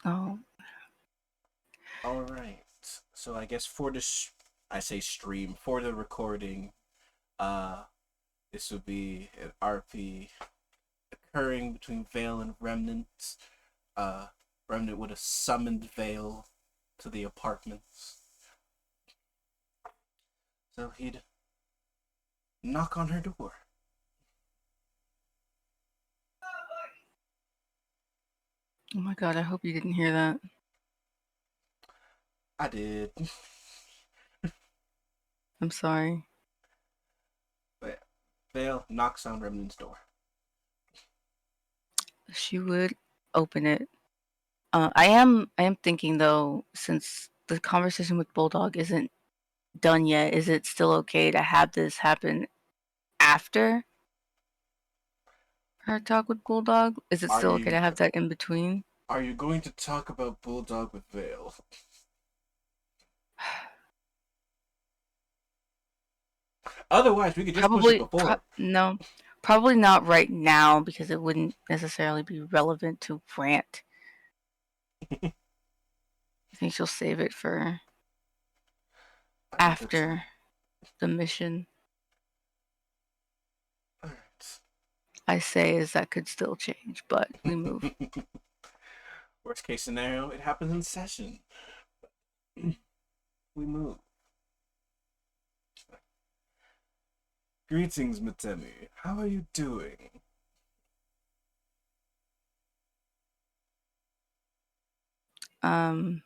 Oh, All right. So I guess for this, I say stream for the recording. Uh, this would be an RP occurring between Vale and Remnant. Uh, Remnant would have summoned Vale to the apartments. So he'd knock on her door. oh my God! I hope you didn't hear that. I did. I'm sorry. But Vale knocks on Remnant's door. She would open it. I am thinking though, since the conversation with Bulldog isn't done yet, is it still okay to have this happen after her talk with Bulldog? Is it Are still okay you to have that in between? are you going to talk about Bulldog with Vale? Otherwise, we could just push it before. No, probably not right now because it wouldn't necessarily be relevant to rant. I think she'll save it for I think so too. after the mission. All right. I say is that could still change, but we move. Worst case scenario, it happens in session. We move. Greetings, Matemi. How are you doing? Um,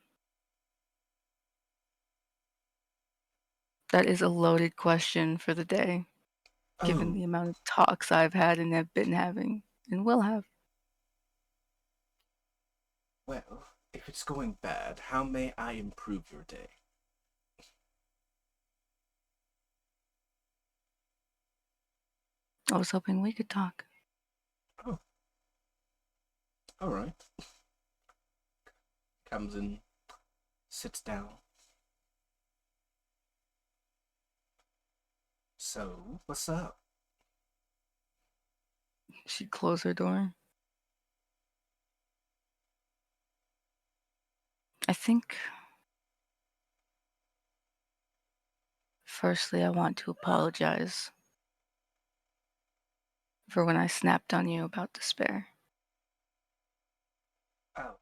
that is a loaded question for the day, given Oh, the amount of talks I've had and have been having and will have. well, if it's going bad, how may I improve your day? I was hoping we could talk. Oh, all right. Comes in, sits down. So, what's up? She'd close her door. I think, firstly, I want to apologize for when I snapped on you about despair. Oh,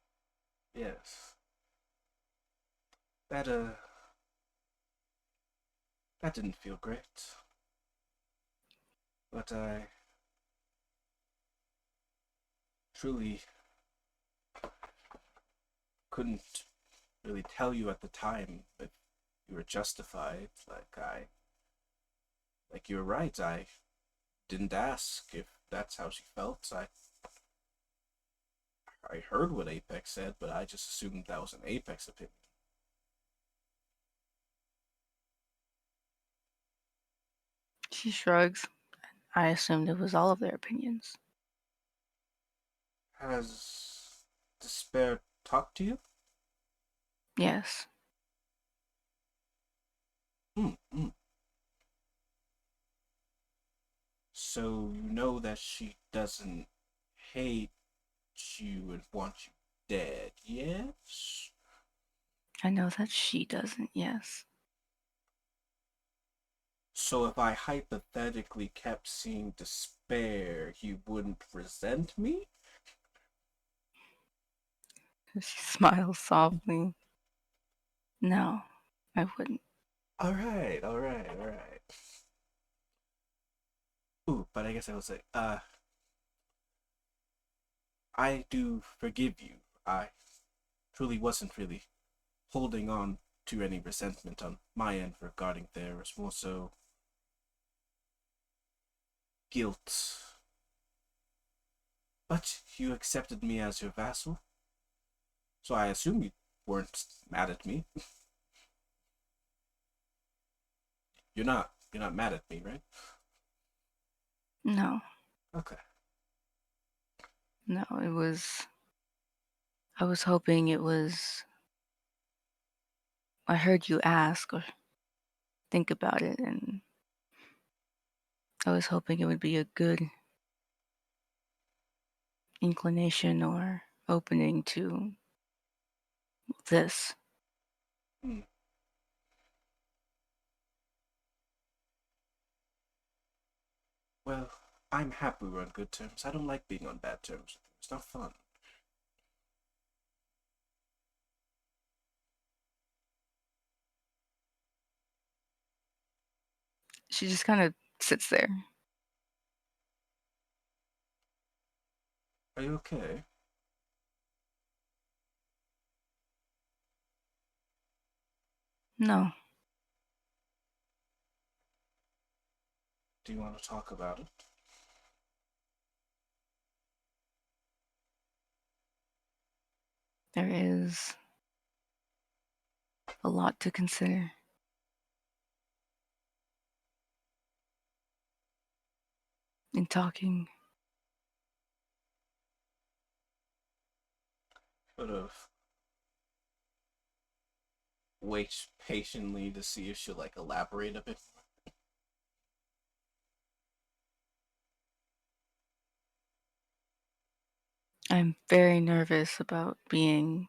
yes. That that didn't feel great. But I truly couldn't really tell you at the time if you were justified. Like you were right. I didn't ask if that's how she felt. I heard what Apex said, but I just assumed that was an Apex opinion. She shrugs. I assumed it was all of their opinions. Has Despair talked to you? Yes, Hmm. Hmm. So you know that she doesn't hate you and want you dead, yes? I know that she doesn't, yes. So if I hypothetically kept seeing Despair, you wouldn't resent me? She smiles softly. No, I wouldn't. Alright, alright, alright. Ooh, but I guess I would say, I do forgive you. I truly wasn't really holding on to any resentment on my end regarding there. It was more so guilt. But you accepted me as your vassal, so I assume you weren't mad at me. You're not mad at me, right? No, Okay. no, it was. I was hoping it was. I heard you ask or think about it, and I was hoping it would be a good inclination or opening to This. Hmm. Well, I'm happy we're on good terms. I don't like being on bad terms. It's not fun. She just kind of sits there. Are you okay? No, Do you want to talk about it? there is a lot to consider in talking. Sort of wait patiently to see if she'll like elaborate a bit. I'm very nervous about being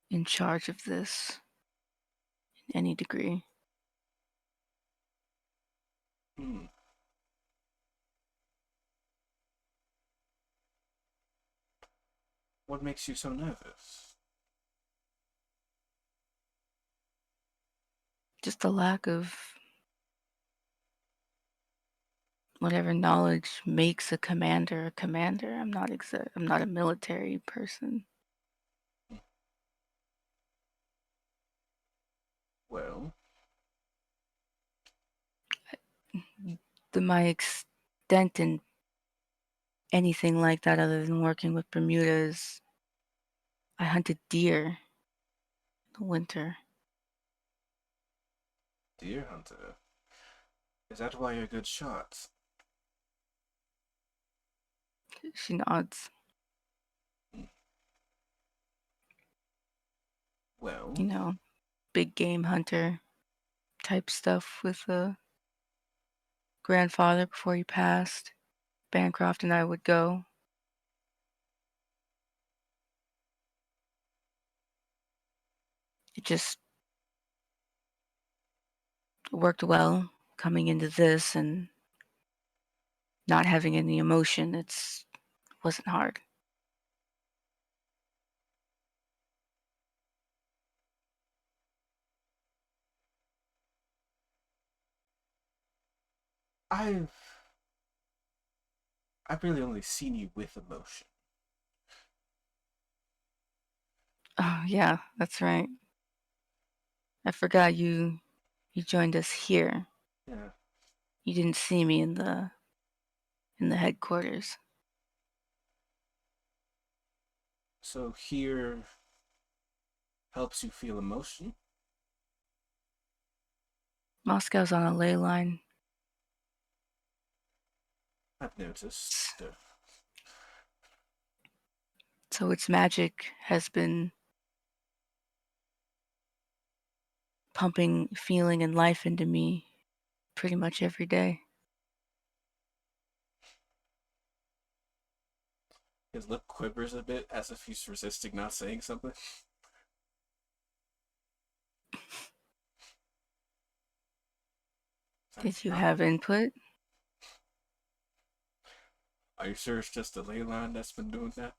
in charge of this in any degree. Hmm. What makes you so nervous? Just the lack of whatever knowledge makes a commander a commander. I'm not a military person. Well, My extent in anything like that other than working with Bermudas, I hunted deer in the winter. deer hunter. Is that why you're a good shot? She nods. Hmm. You Well, know, big game hunter type stuff with a grandfather before he passed. Bancroft and I would go. It just worked well coming into this and not having any emotion. It's wasn't hard. I've I've really only seen you with emotion. Oh yeah, that's right. I forgot you joined us here. Yeah. You didn't see me in the headquarters. So here helps you feel emotion. Moscow's on a ley line. I've noticed. So its magic has been pumping feeling and life into me pretty much every day. His lip quivers a bit as if he's resisting not saying something. Did you Uh, have input? are you sure it's just the ley line that's been doing that?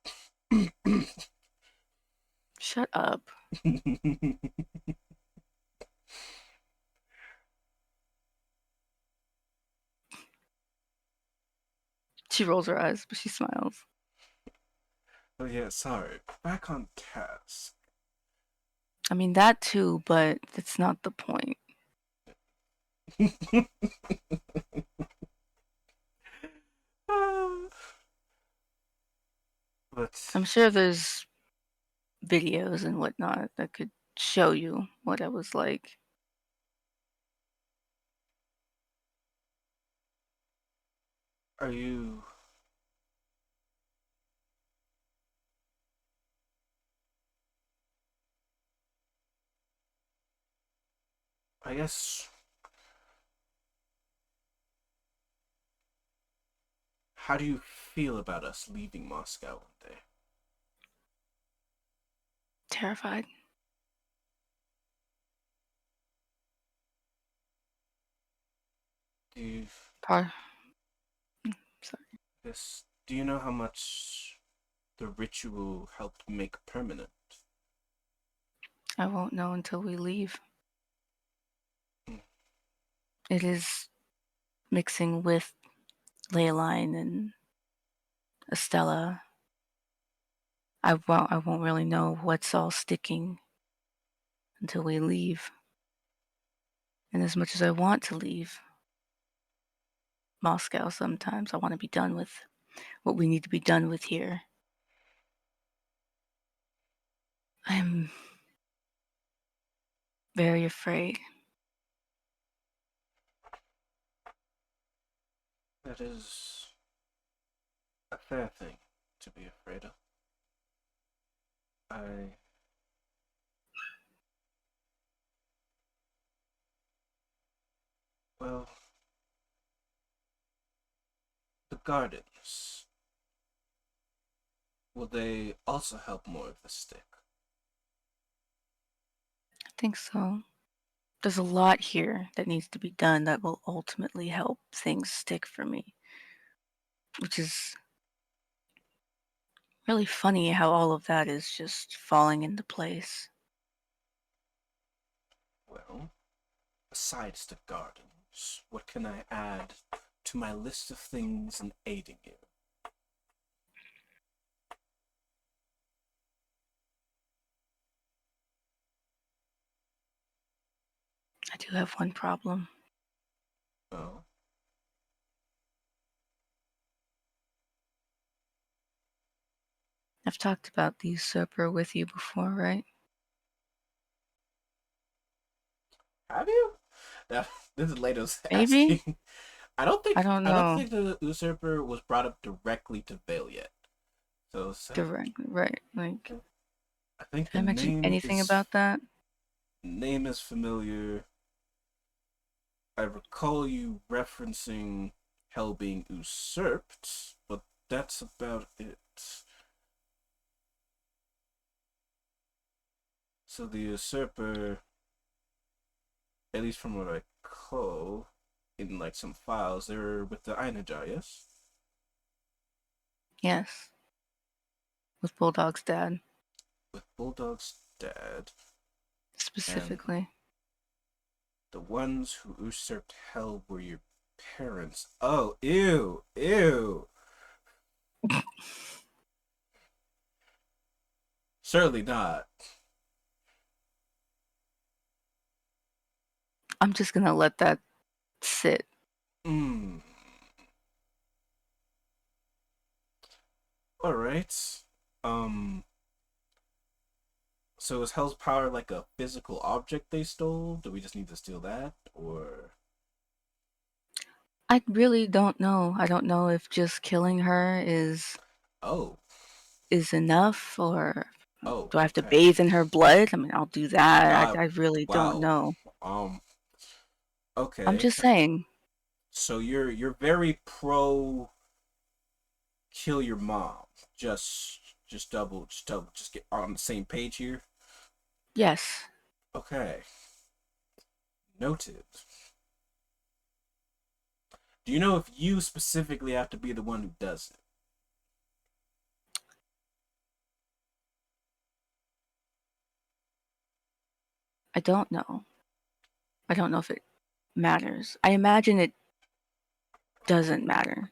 Shut up. She rolls her eyes, but she smiles. Oh yeah, sorry. Back on task. I mean, that too, but that's not the point. But I'm sure there's videos and whatnot that could show you what I was like. are you? I guess. How do you feel about us leaving Moscow one day? Terrified. Do you, Par- Sorry. do you know how much the ritual helped make permanent? I won't know until we leave. Hmm. It is mixing with Leyline and Estella. I won't really know what's all sticking until we leave. And as much as I want to leave Moscow sometimes, I want to be done with what we need to be done with here. I'm very afraid. That is a fair thing to be afraid of. I well, the gardens. Will they also help more of the stick? I think so. There's a lot here that needs to be done that will ultimately help things stick for me, which is really funny how all of that is just falling into place. Well, besides the gardens, what can I add to my list of things in aiding you? I do have one problem. Oh, I've talked about the usurper with you before, right? have you? That this is Lato's Maybe? asking. I don't I don't know. think the usurper was brought up directly to Vale yet. So Directly, right. Like, I think did I mention anything about that? name is familiar. I recall you referencing Hell being usurped, but that's about it. So the usurper, at least from what I recall, in like some files, they're with the Einajar, yes? Yes, with Bulldog's dad, With Bulldog's dad, and specifically. the ones who usurped Hell were your parents. Oh, ew, ew. Certainly not. I'm just gonna let that sit. Hmm. All right. Um. So is Hell's power like a physical object they stole? Do we just need to steal that, or? I really don't know. I don't know if just killing her Oh, is enough, or oh, do I have to okay. bathe in her blood? I mean, I'll do that. Uh, I really don't wow. know. Um. I'm Okay. just saying. So you're very pro kill your mom. Just get on the same page here. Yes, Okay. Noted. Do you know if you specifically have to be the one who does it? I don't know. I don't know if it matters. I imagine it doesn't matter.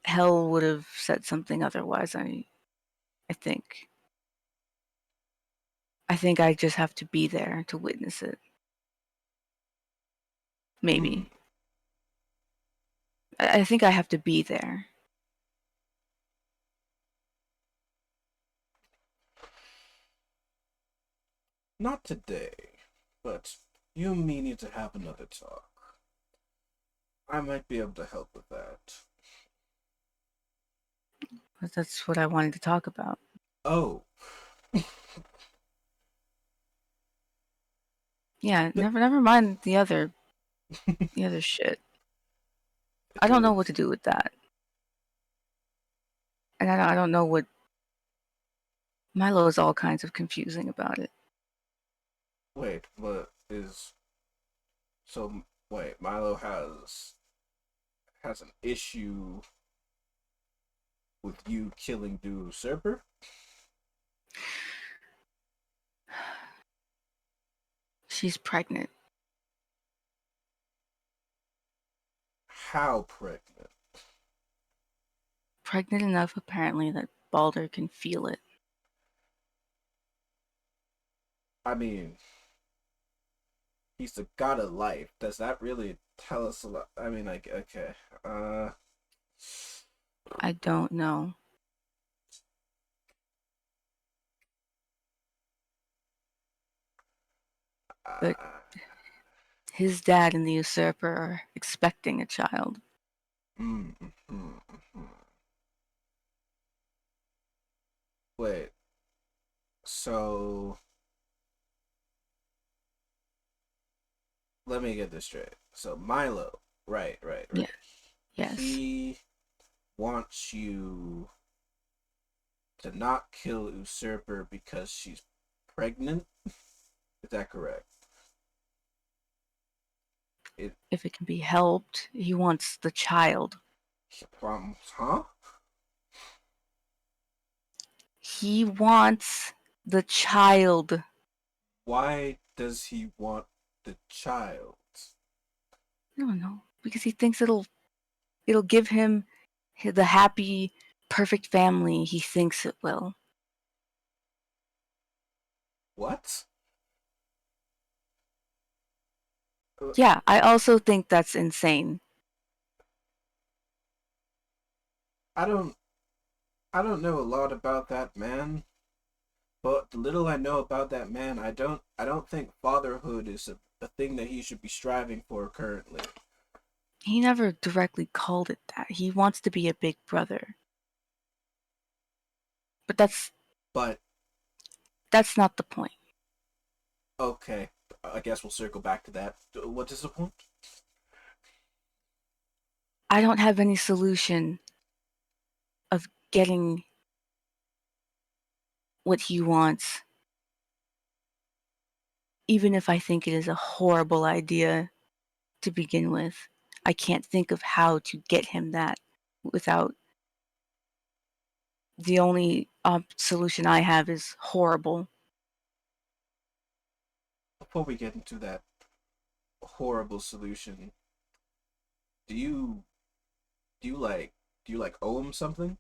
Hell would have said something otherwise. I think. I think I just have to be there to witness it. Hmm. Maybe. I think I have to be there. Not today, but you and me need to have another talk. I might be able to help with that. But that's what I wanted to talk about. Oh, Yeah, the, never mind the other shit. I don't know the what to do with that. And I don't know what Milo is all kinds of confusing about it. Wait, but is so? Wait, Milo has an issue with you killing the usurper? She's pregnant. How pregnant? Pregnant enough, apparently, that Balder can feel it. I mean, he's the god of life. Does that really tell us a lot? I mean, like, okay, uh, I don't know. But uh his dad and the usurper are expecting a child. mm, mm, mm, mm. Wait, so let me get this straight. So Milo, Yeah, right. yes. He wants you to not kill usurper because she's pregnant. Is that correct? It If it can be helped, he wants the child. huh? He wants the child. Why does he want the child? I don't know. Because he thinks it'll give him the happy, perfect family he thinks it will. What? Uh, Yeah, I also think that's insane. I don't I don't know a lot about that man, but the little I know about that man, I don't think fatherhood is a thing that he should be striving for currently. He never directly called it that. He wants to be a big brother. But But that's not the point. okay, I guess we'll circle back to that. What is the point? I don't have any solution of getting what he wants, even if I think it is a horrible idea to begin with. I can't think of how to get him that without the only solution I have is horrible. Before we get into that horrible solution, do you do you like do you like owe him something?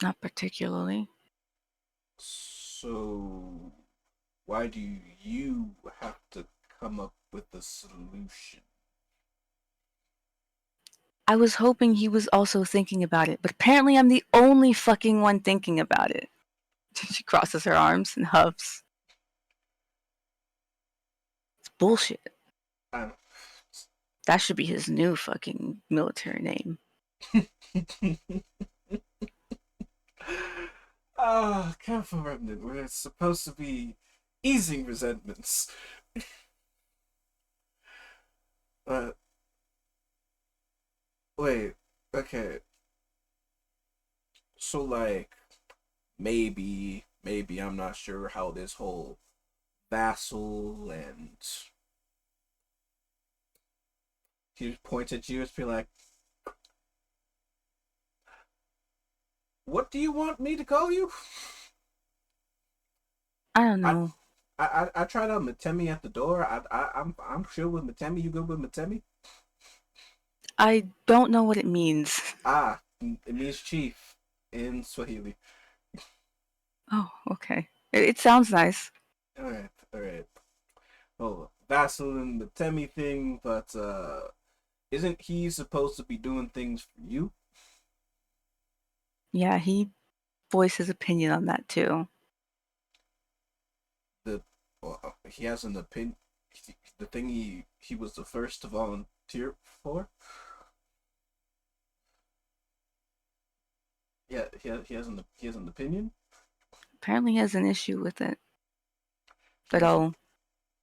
Not particularly. So why do you have to come up with a solution? I was hoping he was also thinking about it, but apparently I'm the only fucking one thinking about it. She crosses her arms and huffs. It's bullshit. I That should be his new fucking military name. Ah, careful remnant. We're supposed to be easing resentments. But wait, okay. So like maybe I'm not sure how this whole vassal and he points at you and be like, "What do you want me to call you?" I don't I know. I tried out Matemi at the door. I'm sure with Matemi. You good with Matemi? I don't know what it means. Ah, it means chief in Swahili. Oh, okay. It sounds nice. All right. Oh, vassal and Matemi thing, but isn't he supposed to be doing things for you? Yeah, he voiced his opinion on that too. The well, he has an opinion. The thing he was the first to volunteer for. Yeah, he has an opinion. Apparently he has an issue with it, He but has an I'll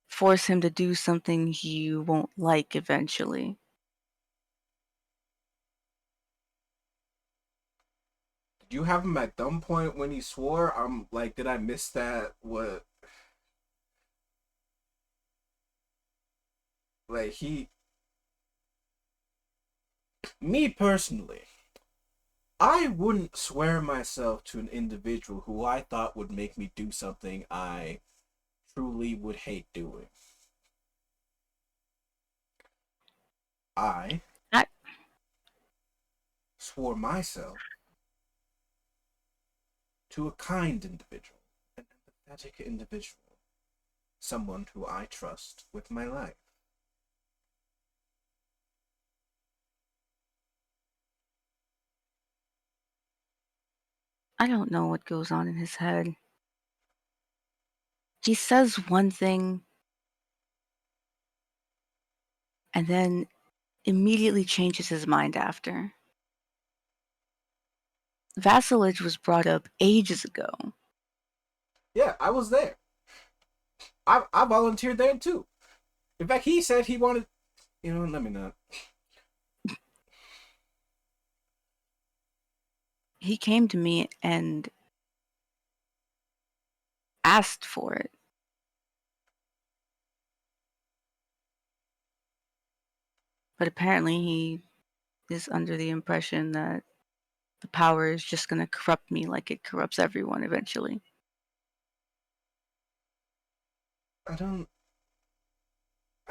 force him to do something he won't like eventually. Did you have him at gunpoint when he swore? I'm like, did I miss that? What? Like me personally, I wouldn't swear myself to an individual who I thought would make me do something I truly would hate doing. I I swore myself to a kind individual, an empathetic individual, someone who I trust with my life. I don't know what goes on in his head. He says one thing and then immediately changes his mind after. Vassalage was brought up ages ago. Yeah, I was there. I volunteered there too. In fact, he said he wanted. You know, let me not. He came to me and asked for it. But apparently he is under the impression that the power is just going to corrupt me like it corrupts everyone eventually. I don't.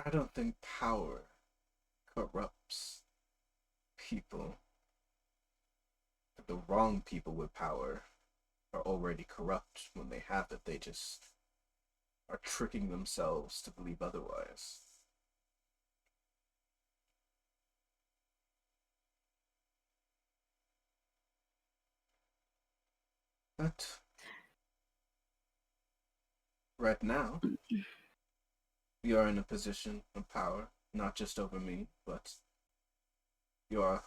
I don't think power corrupts people. The wrong people with power are already corrupt when they have it. They just are tricking themselves to believe otherwise. But right now, you are in a position of power, not just over me, but you are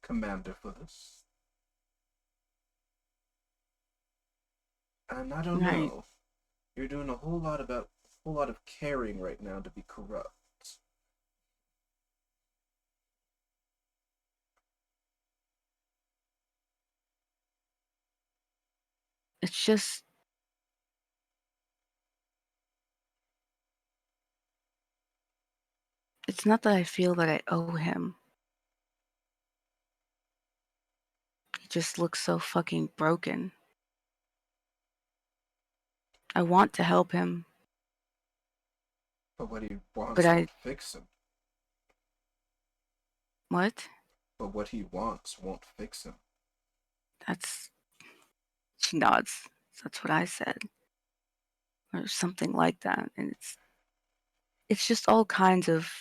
commander for this. And I don't Right. know. You're doing a whole lot of caring right now to be corrupt. It's just, it's not that I feel that I owe him. He just looks so fucking broken. I want to help him, But what he but wants I, won't fix him. what? But what he wants won't fix him. That's, she nods. That's what I said. Or something like that. And it's just all kinds of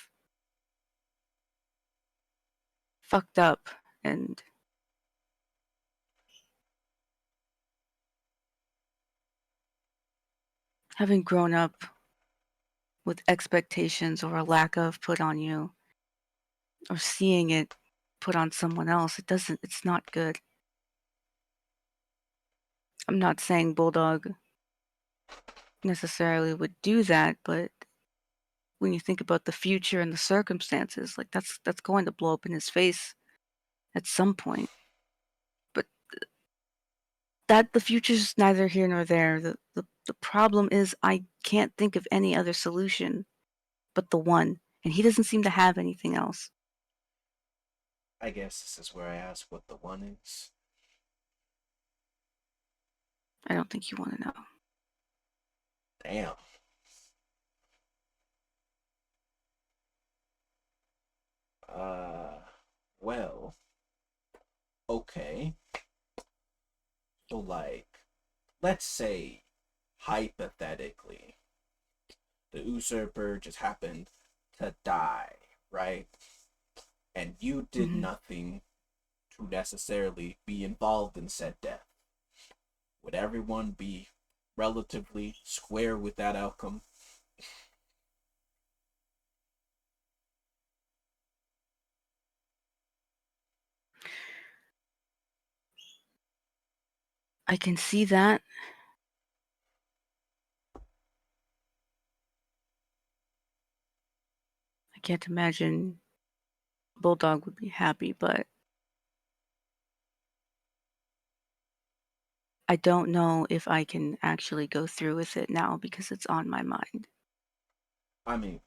fucked up. And having grown up with expectations or a lack of put on you, or seeing it put on someone else, it's not good. I'm not saying Bulldog necessarily would do that, but when you think about the future and the circumstances, like that's going to blow up in his face at some point. But that the future's neither here nor there. The problem is I can't think of any other solution but the one, and he doesn't seem to have anything else. I guess this is where I ask what the one is. I don't think you want to know. Damn. Uh, well, okay. So, like, let's say, hypothetically, the usurper just happened to die, right? And you did Hmm. nothing to necessarily be involved in said death. Would everyone be relatively square with that outcome? I can see that. I can't imagine Bulldog would be happy, but I don't know if I can actually go through with it now because it's on my mind. I mean,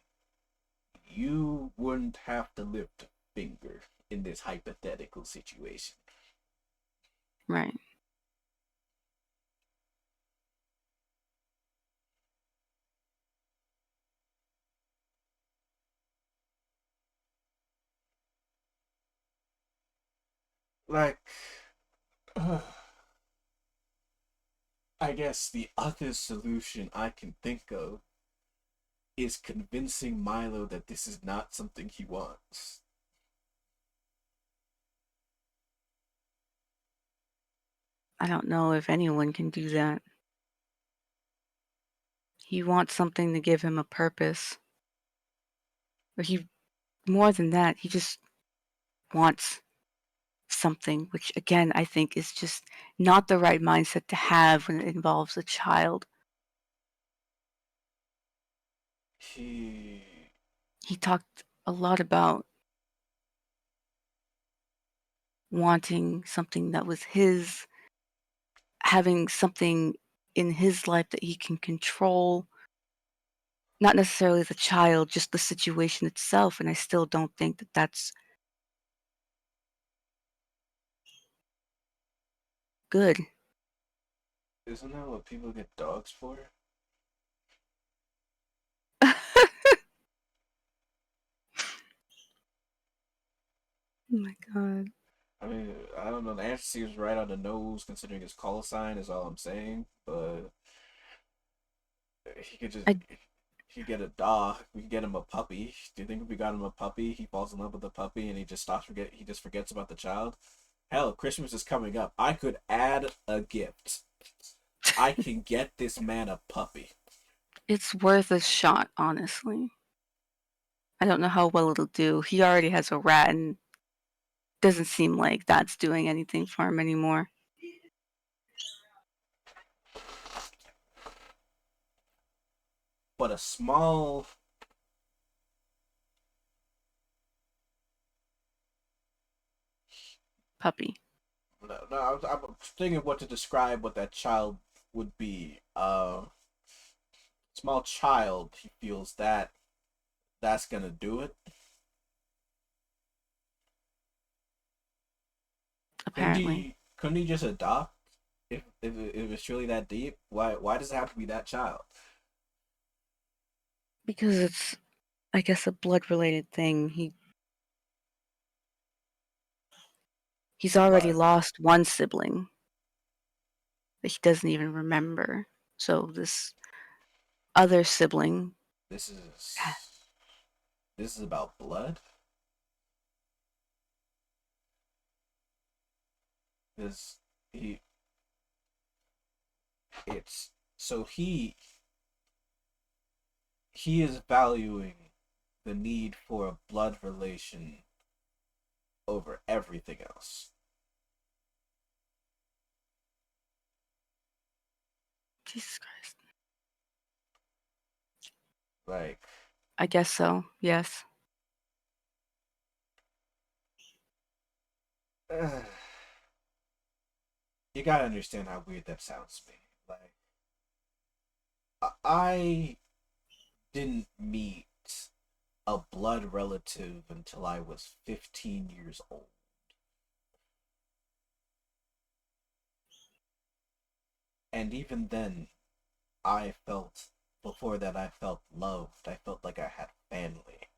you wouldn't have to lift a finger in this hypothetical situation. Right. Like, I guess the other solution I can think of is convincing Milo that this is not something he wants. I don't know if anyone can do that. He wants something to give him a purpose. Or he, more than that, he just wants something, which again, I think is just not the right mindset to have when it involves a child. He. He talked a lot about wanting something that was his, having something in his life that he can control, not necessarily the child, just the situation itself. And I still don't think that that's good. Isn't that what people get dogs for? Oh my god. I mean, I don't know. The answer seems right on the nose considering his call sign, is all I'm saying. But he could just. I He could get a dog. We could get him a puppy. Do you think if we got him a puppy, he falls in love with the puppy and he just stops forget? He just forgets about the child. Hell, Christmas is coming up. I could add a gift. I can get this man a puppy. it's worth a shot, honestly. I don't know how well it'll do. He already has a rat and doesn't seem like that's doing anything for him anymore. But a small. Puppy. No, I'm thinking what to describe what that child would be. Small child. He feels that that's gonna do it. Couldn't Apparently. he? Couldn't he just adopt? If it's really that deep, why does it have to be that child? Because it's, I guess, a blood related thing. He's already But lost one sibling that he doesn't even remember. So this other sibling, this is this is about blood. This he it's so he is valuing the need for a blood relation over everything else. Jesus Christ. Like I guess so. Yes. you gotta understand how weird that sounds to me. Like I didn't meet a blood relative until I was 15 years old. And even then, I felt, before that, I felt loved. I felt like I had family.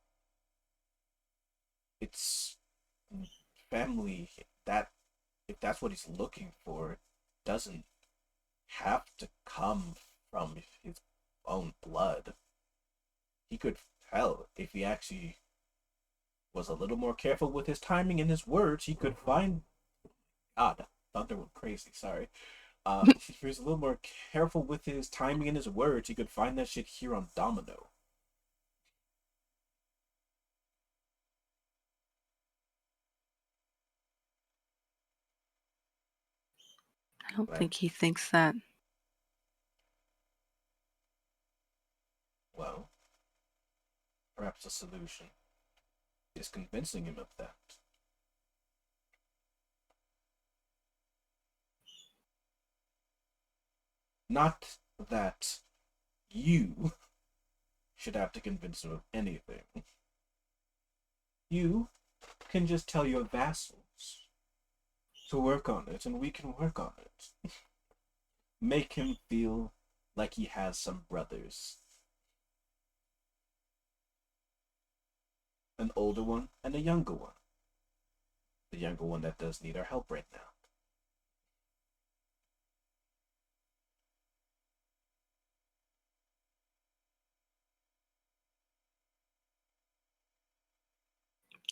It's family that, if that's what he's looking for, doesn't have to come from his own blood. He could, hell, if he actually was a little more careful with his timing and his words, he could find. God, thunder went crazy. Sorry. If he was a little more careful with his timing and his words, he could find that shit here on Domino. I don't Like, think he thinks that. well, perhaps the solution is convincing him of that. Not that you should have to convince him of anything. You can just tell your vassals to work on it, and we can work on it. Make him feel like he has some brothers. An older one and a younger one. The younger one that does need our help right now.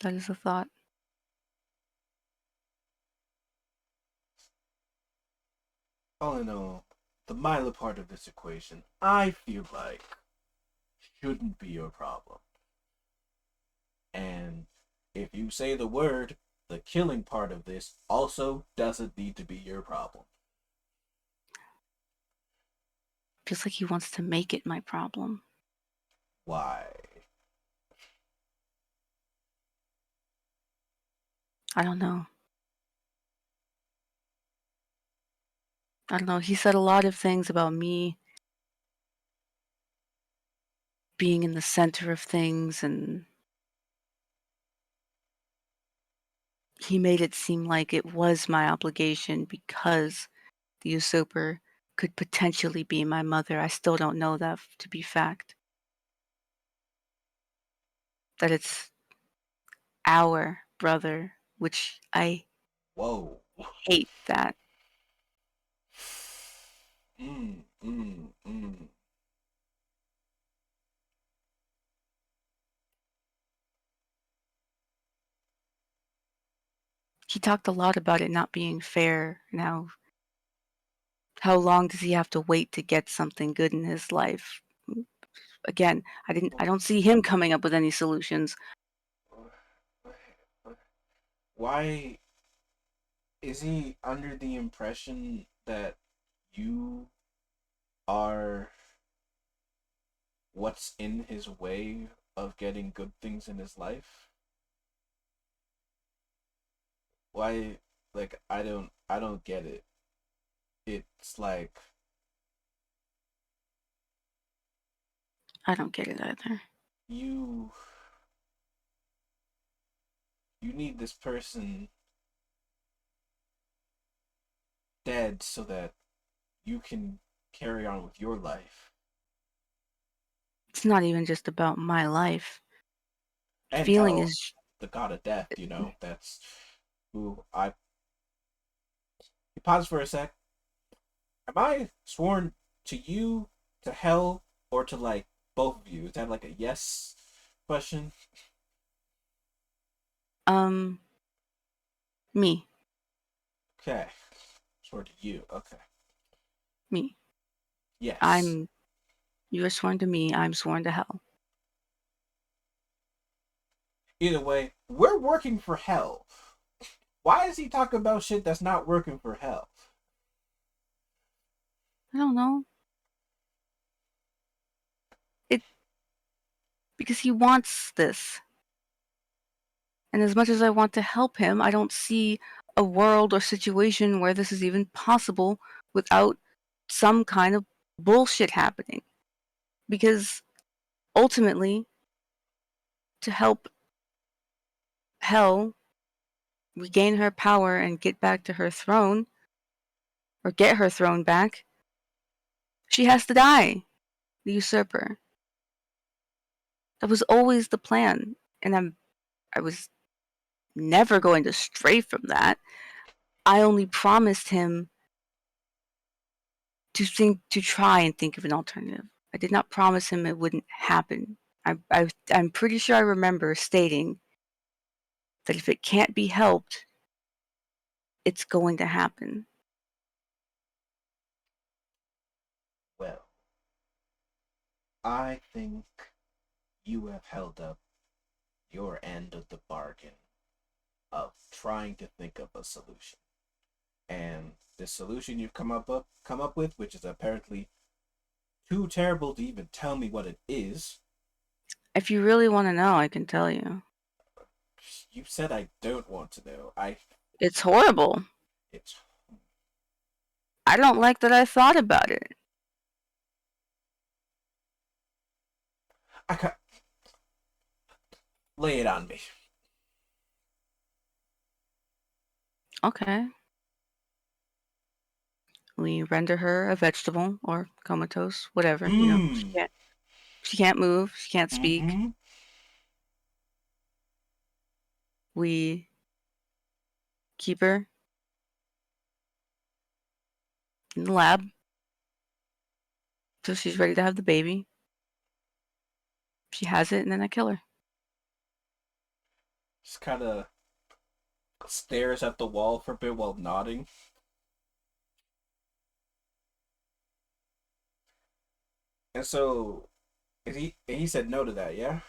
That is a thought. All in all, the Mila part of this equation, I feel like, shouldn't be your problem. And if you say the word, the killing part of this also doesn't need to be your problem. Just like he wants to make it my problem. Why? I don't know. I don't know. He said a lot of things about me being in the center of things, and he made it seem like it was my obligation because the usurper could potentially be my mother. I still don't know that to be fact. That it's our brother, which I Whoa. hate that. Mm, mm, mm. He talked a lot about it not being fair. Now, how long does he have to wait to get something good in his life? Again, I don't see him coming up with any solutions. Why is he under the impression that you are what's in his way of getting good things in his life? Why, like, I don't get it. It's like I don't get it either. you you need this person dead so that you can carry on with your life. It's not even just about my life. The And feeling hell, is the god of death, that's who I pause for a sec. Am I sworn to you, to hell, or to like both of you? Is that like a yes question? um me, Okay. Sworn to you. Okay. me. Yes. I'm You are sworn to me, I'm sworn to hell. Either way, we're working for hell. Why is he talking about shit that's not working for hell? I don't know. It Because he wants this. And as much as I want to help him, I don't see a world or situation where this is even possible without some kind of bullshit happening. Because ultimately, to help Hel regain her power and get back to her throne, or get her throne back, she has to die, the usurper. That was always the plan, and I was never going to stray from that. I only promised him to try and think of an alternative. I did not promise him it wouldn't happen. I'm pretty sure I remember stating that if it can't be helped, it's going to happen. Well, I think you have held up your end of the bargain of trying to think of a solution. And the solution you've come up with, which is apparently too terrible to even tell me what it is. If you really want to know, I can tell you. You said I don't want to know. It's horrible. It's I don't like that I thought about it. I ca Lay it on me. Okay. We render her a vegetable or comatose, whatever, you know. Mmm. She can't move, she can't speak. Mm-hmm. We keep her in the lab till she's ready to have the baby. She has it, and then I kill her. Just kind of stares at the wall for a bit while nodding. And so, he said no to that, yeah?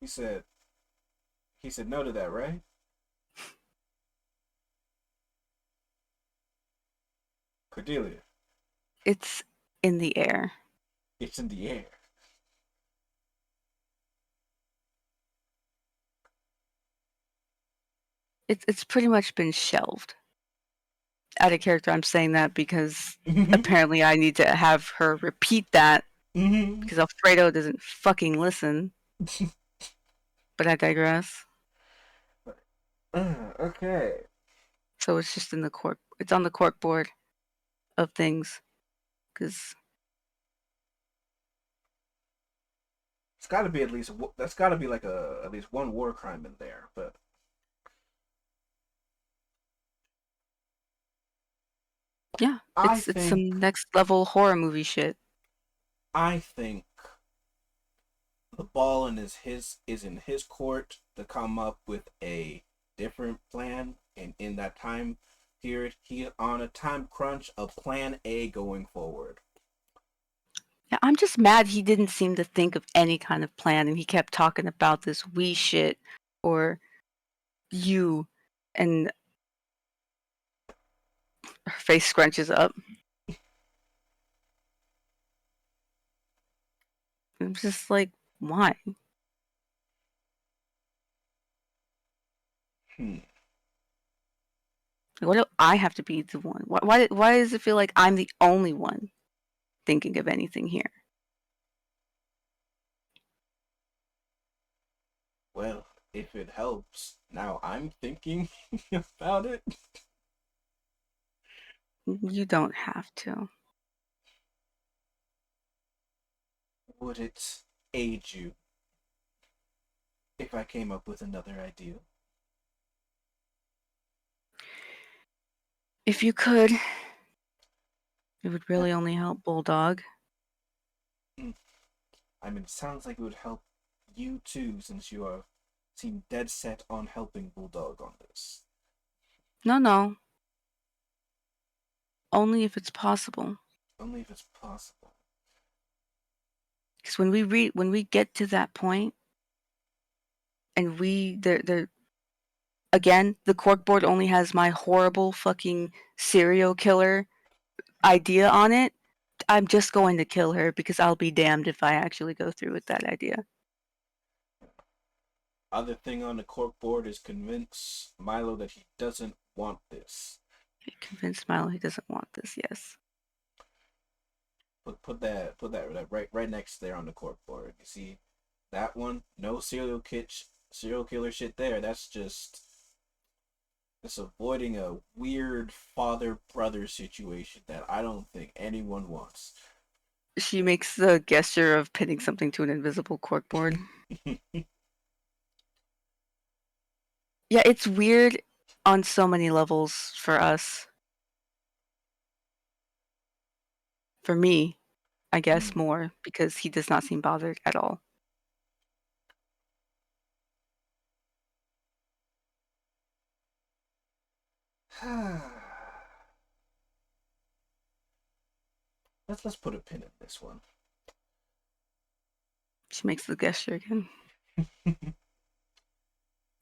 He said he said no to that, right? Cordelia, It's in the air. it's in the air. It's pretty much been shelved. Out of character, I'm saying that because Mm-hmm. apparently I need to have her repeat that Mm-hmm. because Alfredo doesn't fucking listen. But I digress. Okay. So it's just in the cork. It's on the cork board of things because It's got to be at least that's got to be like a at least one war crime in there. But yeah, I it's think some next level horror movie shit. I think the ball in his is in his court to come up with a different plan, and in that time period, he on a time crunch of Plan A going forward. Yeah, I'm just mad he didn't seem to think of any kind of plan, and he kept talking about this we shit or you, and her face scrunches up. I'm just like, why? Hmm. Why do I have to be the one? Why does it feel like I'm the only one thinking of anything here? Well, if it helps, now I'm thinking about it. You don't have to. Would it aid you if I came up with another idea? If you could, it would Uh, really only help Bulldog. mm, I mean, it sounds like it would help you too, since you are seem dead set on helping Bulldog on this. No, no, only if it's possible. Only if it's possible. Because when we get to that point, and they're again, the corkboard only has my horrible fucking serial killer idea on it. I'm just going to kill her because I'll be damned if I actually go through with that idea. Other thing on the cork board is convince Milo that he doesn't want this. Convince Milo he doesn't want this. Yes. Put that right next there on the cork board. You see that one? No serial killer shit there. That's just avoiding a weird father brother situation that I don't think anyone wants. She makes the gesture of pinning something to an invisible corkboard. Yeah, it's weird on so many levels for us. For me, I guess Hmm. more because he does not seem bothered at all. Let's put a pin in this one. She makes the gesture again.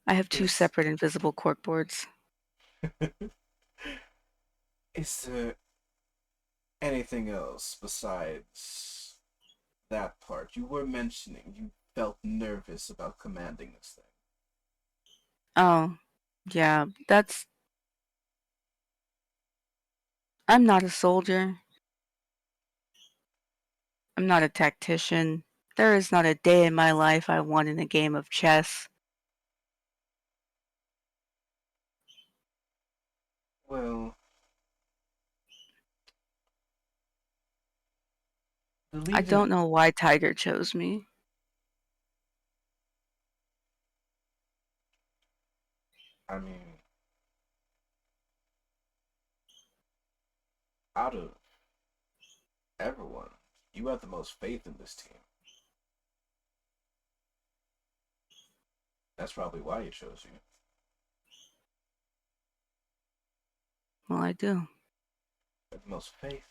I have two Is separate invisible corkboards. is there anything else besides that part? You were mentioning you felt nervous about commanding this thing. Oh, yeah, that's I'm not a soldier. I'm not a tactician. There is not a day in my life I won in a game of chess. Well, the I leader. don't know why Tiger chose me. I mean, out of everyone, you have the most faith in this team. That's probably why he chose you. Well, I do. You have the most faith.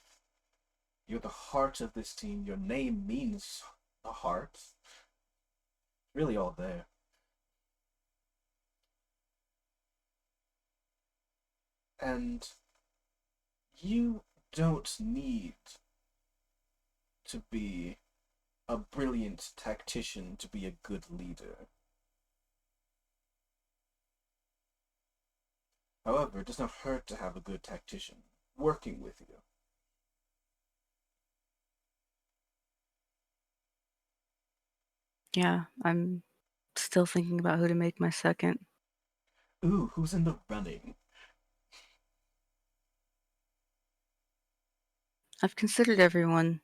You're the heart of this team. Your name means the heart. Really, all there. And you don't need to be a brilliant tactician to be a good leader. However, it does not hurt to have a good tactician working with you. Yeah, I'm still thinking about who to make my second. Ooh, who's in the running? I've considered everyone,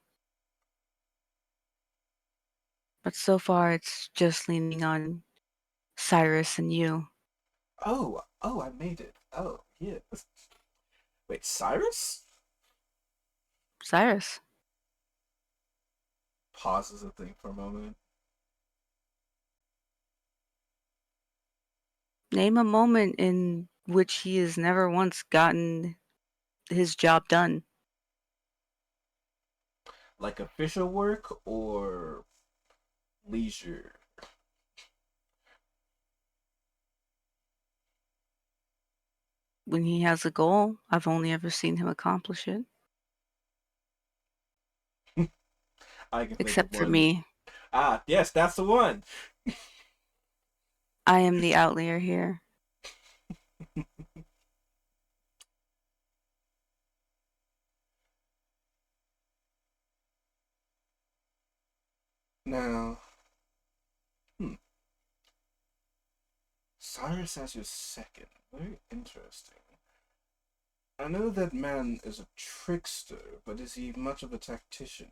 but so far it's just leaning on Cyrus and you. Oh, I made it. Oh, yeah. Wait, Cyrus? Cyrus, Pauses a thing for a moment. name a moment in which he has never once gotten his job done. Like official work or leisure? When he has a goal, I've only ever seen him accomplish it. I can think of Except for one. me. Ah, yes, that's the one. I am the outlier here. Now, hmm, Cyrus as your second. Very interesting. I know that man is a trickster, but is he much of a tactician?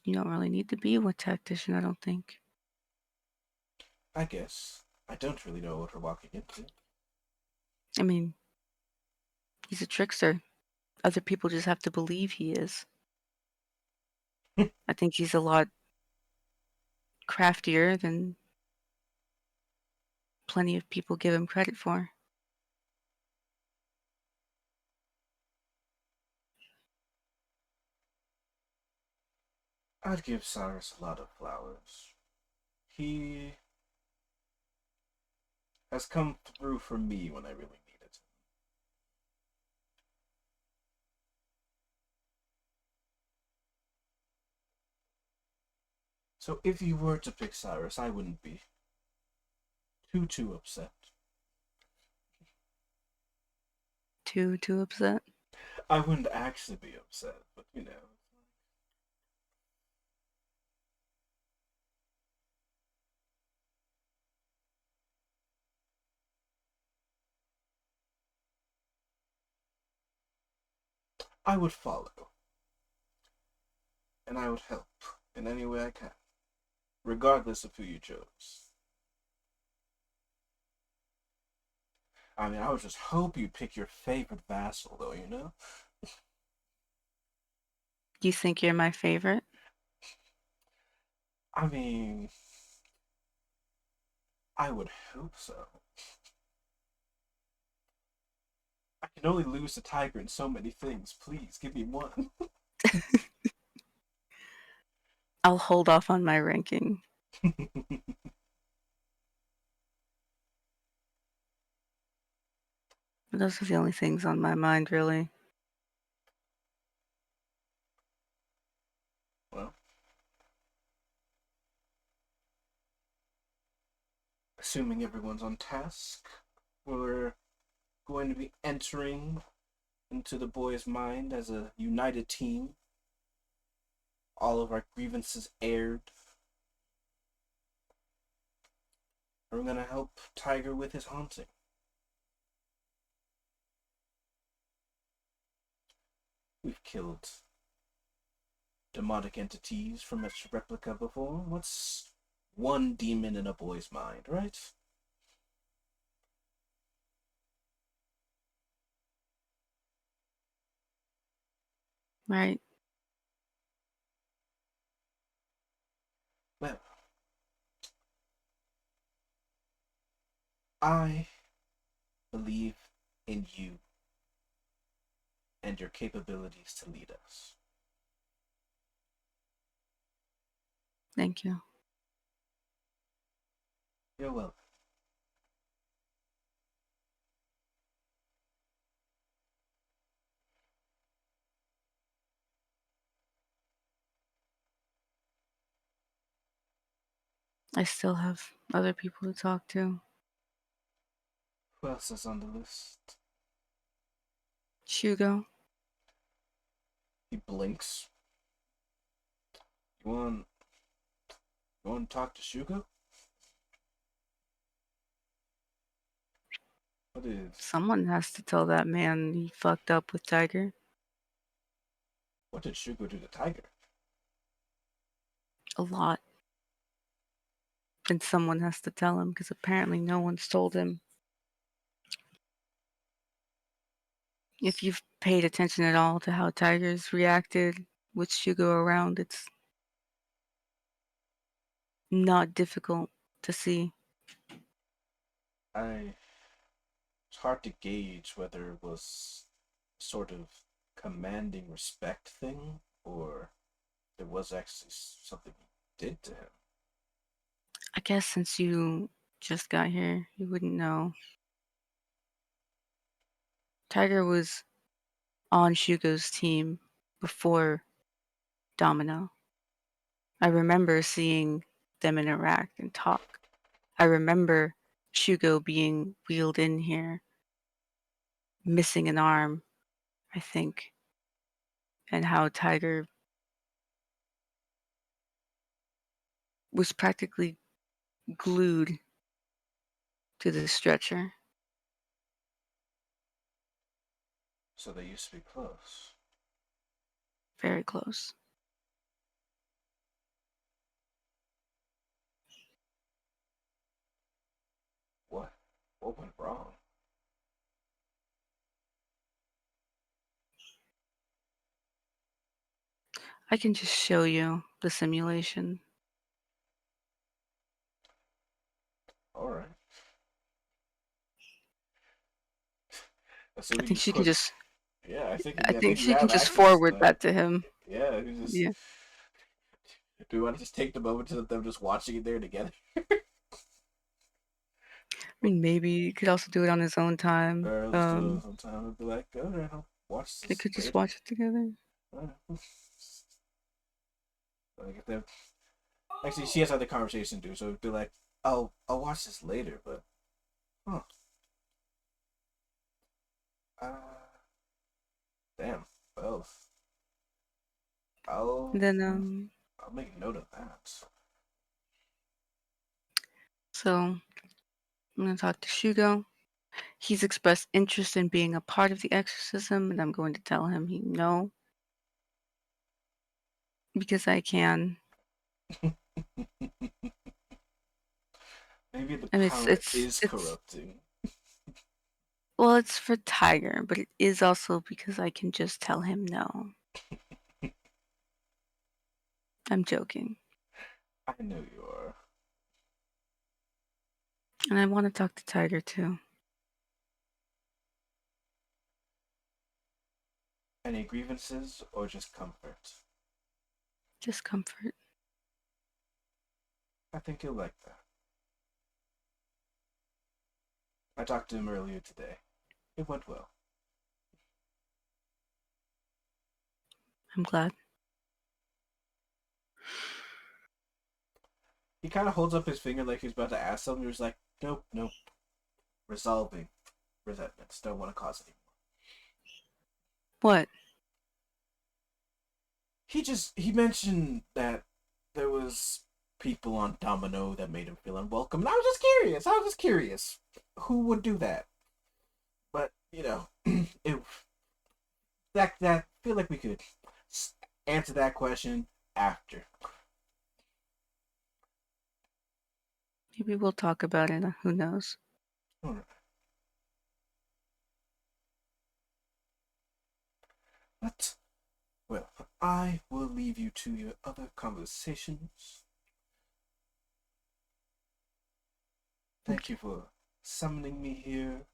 You don't really need to be a tactician, I don't think. I guess. I don't really know what we're walking into. I mean, he's a trickster. Other people just have to believe he is. I think he's a lot craftier than plenty of people give him credit for. I'd give Cyrus a lot of flowers. He has come through for me when I really needed him. So if you were to pick Cyrus, I wouldn't be too upset. Too upset. I wouldn't actually be upset, but you know. I would follow, and I would help in any way I can, regardless of who you chose. I mean, I would just hope you pick your favorite vassal, though, you know? You think you're my favorite? I mean, I would hope so. I can only lose to Tiger in so many things. Please, give me one. I'll hold off on my ranking. But those are the only things on my mind, really. Well, assuming everyone's on task, we're going to be entering into the boy's mind as a united team. All of our grievances aired. And we're gonna help Tiger with his haunting. We've killed demonic entities from its replica before. What's one demon in a boy's mind, right? Right. Well, I believe in you and your capabilities to lead us. Thank you. You're welcome. I still have other people to talk to. Who else is on the list? Shugo. He blinks. You want to talk to Shugo? What is Someone has to tell that man he fucked up with Tiger. what did Shugo do to Tiger? A lot. And someone has to tell him because apparently no one's told him. If you've paid attention at all to how Tiger's reacted with Shugo around, it's not difficult to see. I It's hard to gauge whether it was sort of commanding respect thing or there was actually something he did to him. I guess since you just got here, you wouldn't know. Tiger was on Shugo's team before Domino. I remember seeing them interact and talk. I remember Shugo being wheeled in here, missing an arm, I think, and how Tiger was practically glued to the stretcher. So they used to be close. Very close. What? What went wrong? I can just show you the simulation. All right. I Assuming think you she can put, just yeah, I I think think you she can have just access to forward that. that to him. Yeah, you just Yeah. do we want to just take the moment to them just watching it there together, I mean, maybe you could also do it on his own time. or I'll just do it sometime and be like, all right, I'll watch They this could just later. watch it together. All right. Like if they actually she has other conversation to do, so it'd be like, I'll watch this later, but huh. Uh damn. Well And I'll then, I'll make note of that. so I'm gonna talk to Shugo. He's expressed interest in being a part of the exorcism, and I'm going to tell him no, because I can. Maybe the I mean, it's power it's is it's corrupting. well, it's for Tiger, but it is also because I can just tell him no. I'm joking, I know you are. and I want to talk to Tiger too. Any grievances or just comfort? Just comfort. I think you'll like that. I talked to him earlier today. It went well. I'm glad. He kind of holds up his finger like he's about to ask something. He was like, nope, nope. Resolving resentments. Don't want to cause any What? He mentioned that there was people on Domino that made him feel unwelcome. And I was just curious. I was just curious. Who would do that? But it that feel like we could answer that question after. Maybe we'll talk about it. Who knows? All right. But well, I will leave you to your other conversations. Thank Okay. you for summoning me here.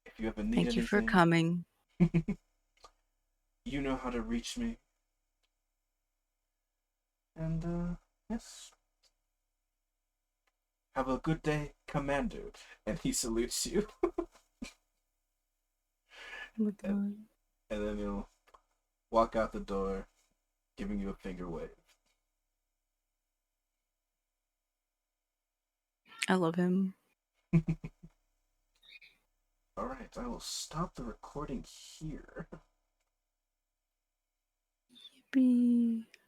If you ever need Thank you for anything, coming. you know how to reach me. And yes, have a good day, Commander. And he salutes you, Oh my and, God. and then he'll walk out the door, giving you a finger wave. I love him. All right, I will stop the recording here. Yippee.